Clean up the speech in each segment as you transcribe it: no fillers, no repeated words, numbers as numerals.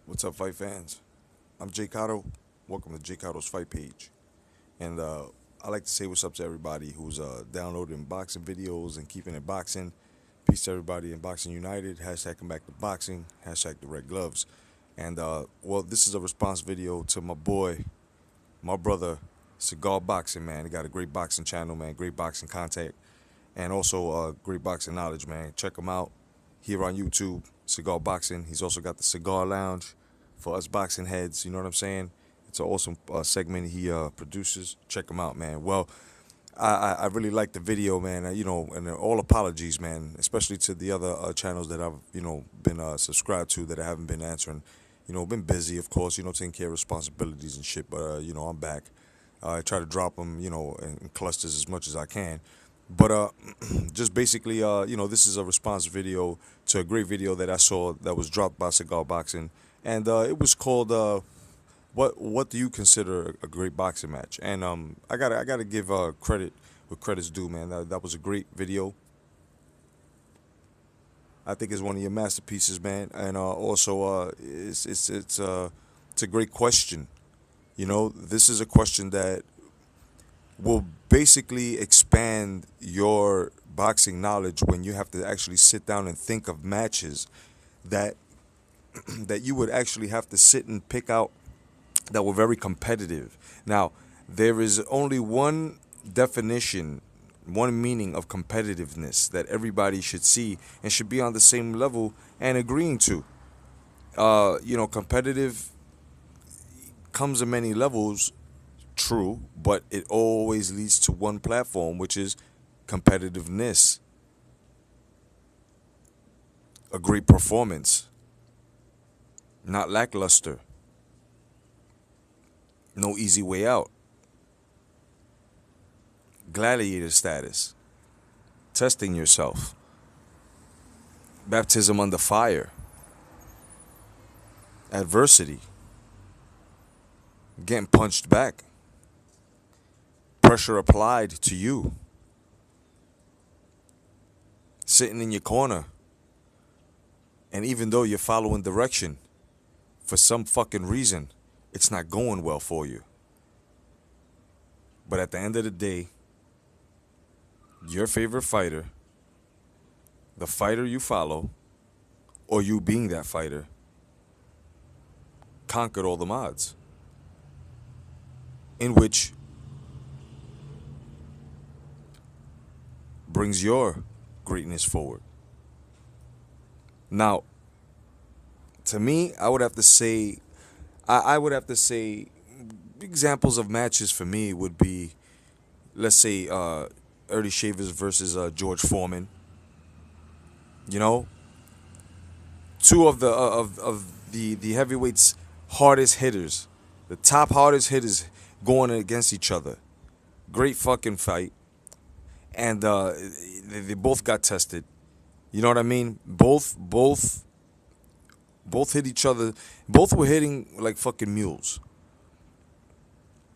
What's up, fight fans? I'm J.COTTO. Welcome to J.COTTO's Fight Page. And I like to say what's up to everybody who's downloading boxing videos and keeping it boxing. Peace to everybody in Boxing United. Hashtag come back to boxing. Hashtag the red gloves. And, well, this is a response video to my boy, my brother, Cigar Boxing, man. He got a great boxing channel, man. Great boxing content. And also great boxing knowledge, man. Check him out here on YouTube, Cigar Boxing. He's also got the Cigar Lounge for us boxing heads. You know what I'm saying? It's an awesome segment he produces. Check him out, man. Well, I really like the video, man. And all apologies, man, especially to the other channels that I've, been subscribed to that I haven't been answering. Been busy, of course, taking care of responsibilities and shit. But, I'm back. I try to drop them, in clusters as much as I can. But just basically, this is a response video to a great video that I saw that was dropped by Cigar Boxing, and it was called "What do you consider a great boxing match?" And I gotta give credit where credit's due, man. That was a great video. I think it's one of your masterpieces, man. And also, it's a great question. This is a question that will basically expand your boxing knowledge when you have to actually sit down and think of matches that that you would actually have to sit and pick out that were very competitive. Now, there is only one definition, one meaning of competitiveness that everybody should see and should be on the same level and agreeing to. Competitive comes in many levels, true, but it always leads to one platform, which is competitiveness. A great performance, not lackluster. No easy way out. Gladiator status. Testing yourself. Baptism under fire. Adversity. Getting punched back. Pressure applied to you. Sitting in your corner. And even though you're following direction, for some fucking reason, it's not going well for you. But at the end of the day, your favorite fighter, the fighter you follow, or you being that fighter, conquered all the odds. In which brings your greatness forward. Now, to me, I would have to say examples of matches for me would be, let's say, Early Shavers versus George Foreman. Two of the heavyweights' hardest hitters, the top hardest hitters going against each other. Great fucking fight, and they both got tested. You know what I mean? Both hit each other. Both were hitting like fucking mules.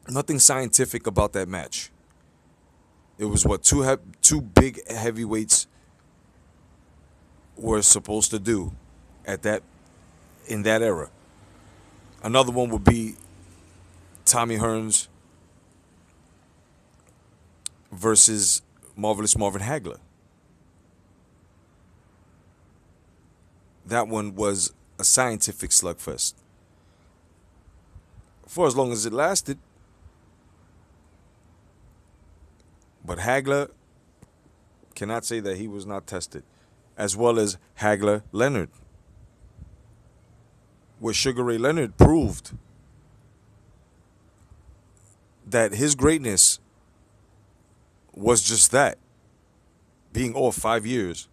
Nothing scientific about that match. It was what two big heavyweights were supposed to do in that era. Another one would be Tommy Hearns versus Marvelous Marvin Hagler. That one was a scientific slugfest. For as long as it lasted. But Hagler cannot say that he was not tested. As well as Hagler Leonard. Where Sugar Ray Leonard proved that his greatness was just that. Being off 5 years.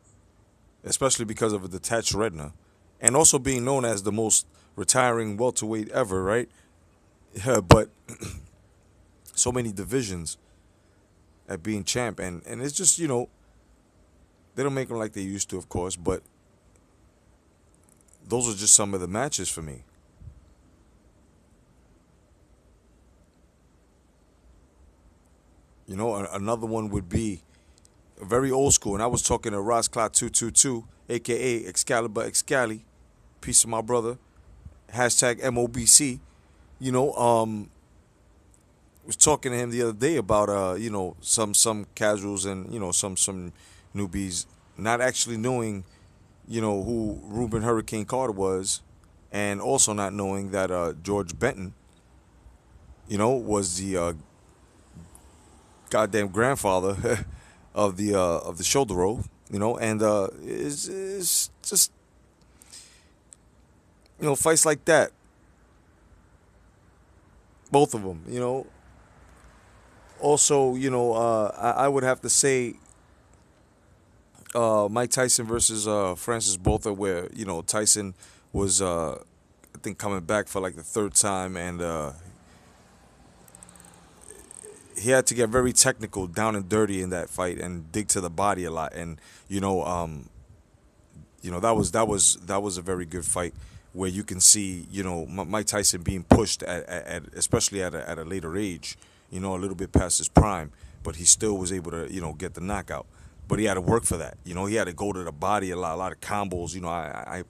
Especially because of a detached retina. And also being known as the most retiring welterweight ever, right? Yeah, but so many divisions at being champ. And it's just, they don't make them like they used to, of course. But those are just some of the matches for me. Another one would be very old school. And I was talking to Ross Clot 222, a.k.a. Excalibur Excali. Peace to my brother. hashtag MOBC, you know, was talking to him the other day about some casuals and some newbies not actually knowing who Reuben Hurricane Carter was, and also not knowing that George Benton was the goddamn grandfather of the shoulder roll, and it's just fights like that, both of them, Also, I would have to say Mike Tyson versus Francis Botha, where Tyson was I think coming back for like the third time, and he had to get very technical, down and dirty in that fight, and dig to the body a lot, and that was a very good fight where you can see Mike Tyson being pushed at especially at a later age, a little bit past his prime, but he still was able to get the knockout. But he had to work for that. He had to go to the body a lot of combos. I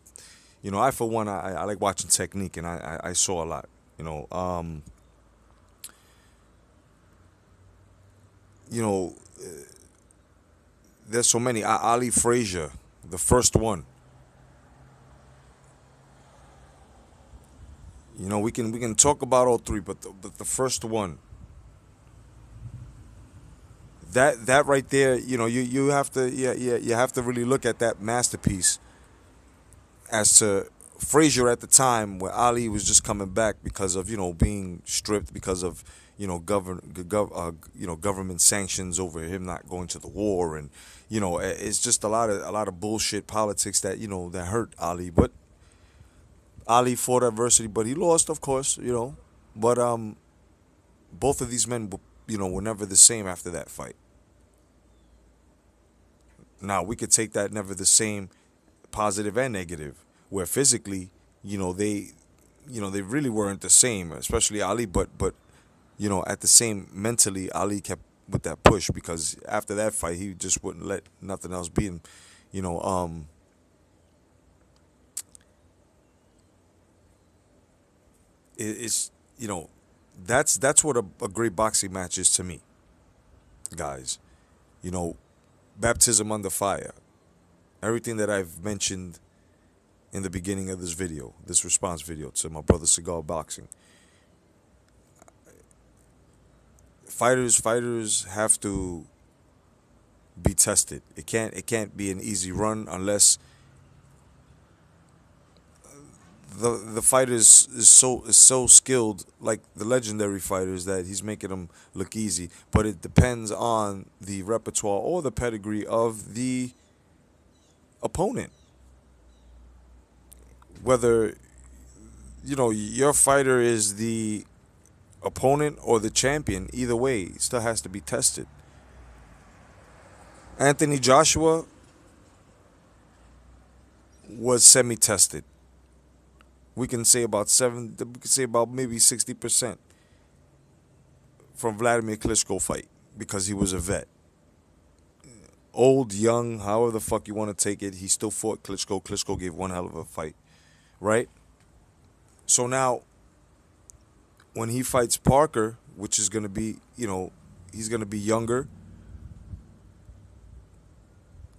for one, I like watching technique, and I saw a lot. You know, um, you know, there's so many. Ali Frazier, the first one. We can talk about all three, but the first one, that right there, you have to, you have to really look at that masterpiece as to Frazier at the time, where Ali was just coming back because of being stripped, because of government sanctions over him not going to the war, and it's just a lot of bullshit politics that that hurt Ali. But Ali fought adversity, but he lost, of course, But both of these men were never the same after that fight. Now we could take that never the same, positive and negative, where physically, they really weren't the same, especially Ali. But at the same mentally, Ali kept with that push, because after that fight, he just wouldn't let nothing else be. And you know, it's that's what a great boxing match is to me, guys. You know, baptism under fire. Everything that I've mentioned in the beginning of this video, this response video to my brother Cigar Boxing. Fighters have to be tested. It can't be an easy run unless the fighter is so skilled, like the legendary fighters, that he's making them look easy. But it depends on the repertoire or the pedigree of the opponent. Whether your fighter is the opponent or the champion, either way, it still has to be tested. Anthony Joshua was semi-tested. We can say about maybe 60% from Vladimir Klitschko fight, because he was a vet. Old, young, however the fuck you want to take it, he still fought Klitschko. Klitschko gave one hell of a fight, right? So now, when he fights Parker, which is going to be, he's going to be younger,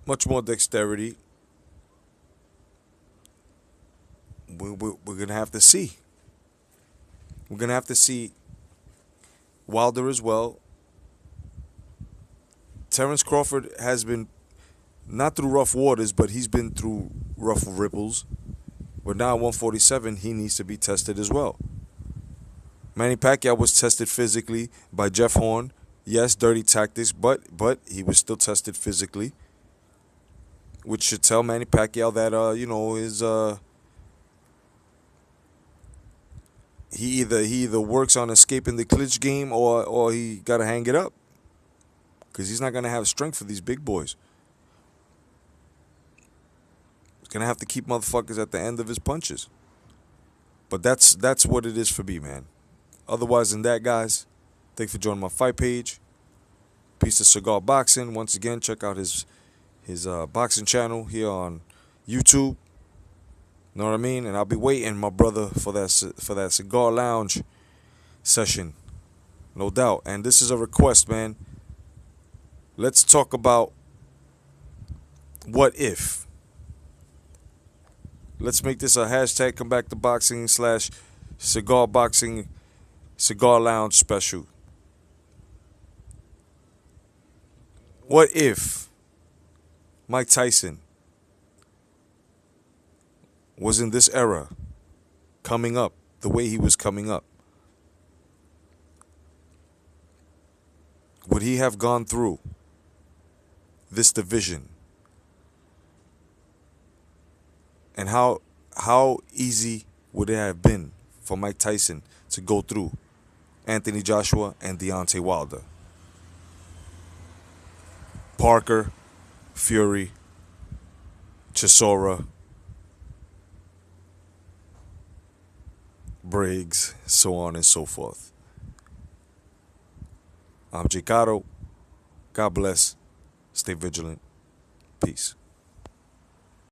much more dexterity. We're going to have to see. We're going to have to see Wilder as well. Terence Crawford has been, not through rough waters, but he's been through rough ripples. But now at 147, he needs to be tested as well. Manny Pacquiao was tested physically by Jeff Horn. Yes, dirty tactics, but he was still tested physically, which should tell Manny Pacquiao that his he either works on escaping the clinch game, or he got to hang it up, because he's not going to have strength for these big boys. He's going to have to keep motherfuckers at the end of his punches. But that's what it is for me, man. Otherwise than that, guys, thanks for joining my fight page. Peace to Cigar Boxing. Once again, check out his boxing channel here on YouTube. Know what I mean? And I'll be waiting, my brother, for that cigar lounge session, no doubt. And this is a request, man. Let's talk about what if. Let's make this a hashtag come back to boxing / cigar boxing cigar lounge special. What if Mike Tyson was in this era coming up the way he was coming up? Would he have gone through this division? And how easy would it have been for Mike Tyson to go through Anthony Joshua and Deontay Wilder? Parker, Fury, Chisora, Briggs, so on and so forth. I'm J.COTTO. God bless. Stay vigilant. Peace.